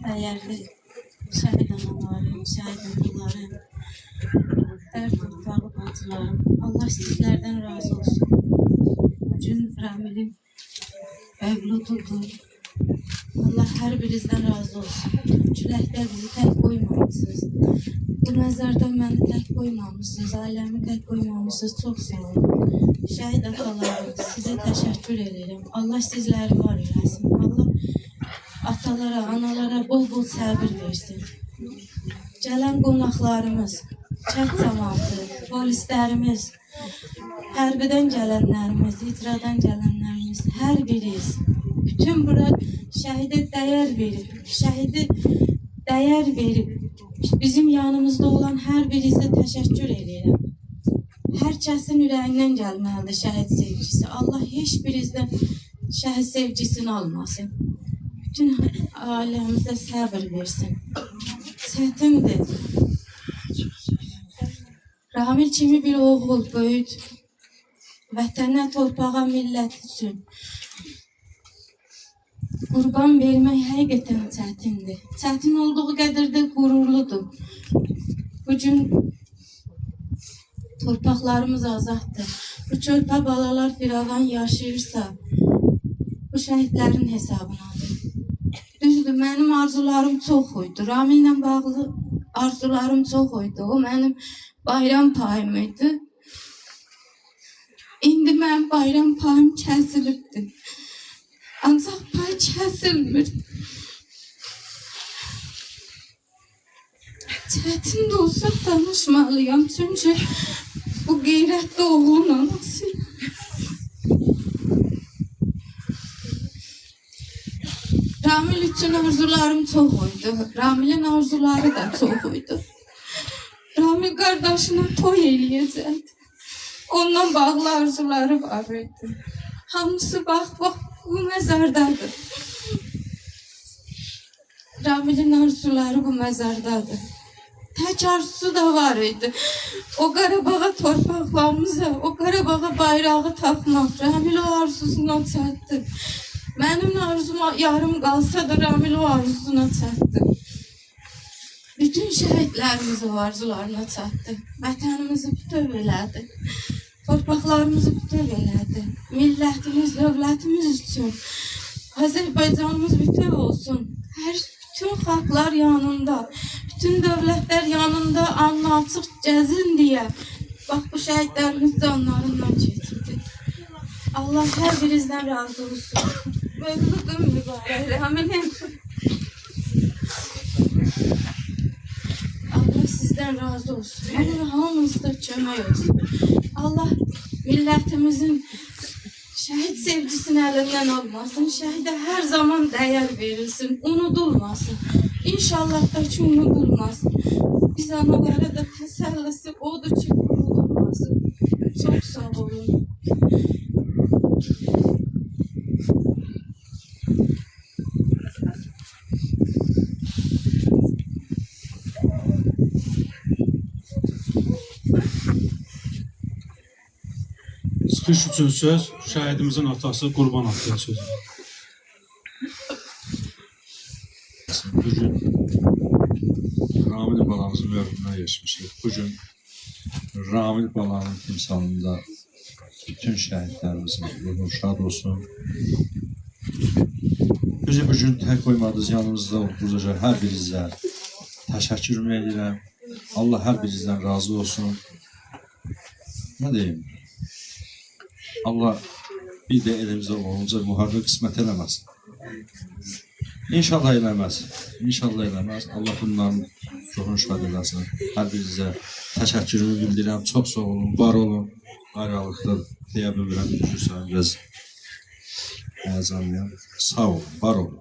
Değerli şəhid analarım, şəhid atalarım, dərd ortağı bacılarım, Allah sizlərdən razı olsun. Bugün Ramil'in mevlududur. Allah hər birinizdən razı olsun. Küləkdə bizi tək qoymamışsınız. Bu məzarda məni tək qoymamışsınız, ailəmi tək qoymamışsınız. Çox sağ olun. Şəhid atalarım, sizə təşəkkür ederim. Allah sizləri var eləsin. Allah atalara, analara bol-bol səbir versin. Gələn qonaqlarımız, kənd cəmaatı, polislərimiz, hərbidən gələnlərimiz, icradan gələnlərimiz, hər biriniz, bütün bura şəhide dəyər verib, şəhidi dəyər verib, bizim yanımızda olan hər birinizə təşəkkür edirəm. Hər kəsin ürəyindən gəlməlidir şəhid sevgisi. Allah heç birinizdən şəhid sevgisini almasın. Bütün ailəmizə səbir versin. Çətindir. Ramil kimi bir oğul böyüt, vətənə, torpağa, millət üçün qurban vermək həqiqətən çətindir. Çətin olduğu qədər də qürurludur. Bugün torpaqlarımız azaddır. Bu körpə balalar firavan yaşayırsa, bu şəhidlərin hesabınadır. Düzdür, mənim arzularım çox oydu. Ramillə bağlı arzularım çox oydu. O mənim bayram payım idi. İndi mənim bayram payım kəsilibdir. Ancaq pay kəsilmir. Çətin də olsa danışmalıyam. Çünki bu qeyrətli oğlun anasıyım. Ramil üçün arzularım çox oydu. Ramilin arzuları da çox oydu. Ramil qardaşına toy eləyəcəkdi. Ondan bağlı arzuları var idi. Hamısı bax bu məzardadır. Ramilin arzuları bu məzardadır. Tək arzusu da var idi. O Qarabağa torpaqlarımıza, o Qarabağa bayrağı taxmaq. Ramil o arzusuna çatdı. Mənim arzuma yarım qalsa da Ramil o arzusuna çatdı. Bütün şəhidlərimiz o arzularına çatdı. Vətənimizi bütöv elədi. Torpaqlarımızı bütöv elədi. Millətimiz, dövlətimiz üçün Azərbaycanımız bütöv olsun. Bütün xalqlar yanında, bütün dövlətlər yanında alnı açıq gəzin deyə. Bax, bu şəhidlərimiz canlarından keçirdi. Allah hər birinizdən razı olsun. Mövludun mübarək Ramilin. Allah sizdən razı olsun. Allah hamınızda kömək olsun. Allah millətimizin şəhid sevgisini əlindən almasın. Şəhidə hər zaman dəyər verilsin, unudulmasın. İnşallah da ki unudulmasın. Biz analara da təsəllisi odur ki unudulmasın. Çox sağ olun. Çıxış üçün söz şəhidimizin atası Qurban Atlıya söz. Bugün Ramil balamızın mövlüdünə geçmişik. Bugün Ramil balanın timsalında bütün şəhidlərimizin ruhu şad olsun. Bizi bugün tək qoymadınız, yanımızda olduğunuzca hər birinizə təşəkkür edirəm. Allah hər birinizdən razı olsun. Nə deyim? Allah bir də elimizdə olunca müharibə qismət eləməsin. İnşallah eləməz. İnşallah eləməz. Allah bunların çoxunu şad eləsin. Hər birinizə təşəkkürümü bildirəm. Çox sağ olun, var olun. Ayrılıqda deyə bilmirəm. Düşürsən, biraz həyəcanlıyam. Sağ olun, var olun.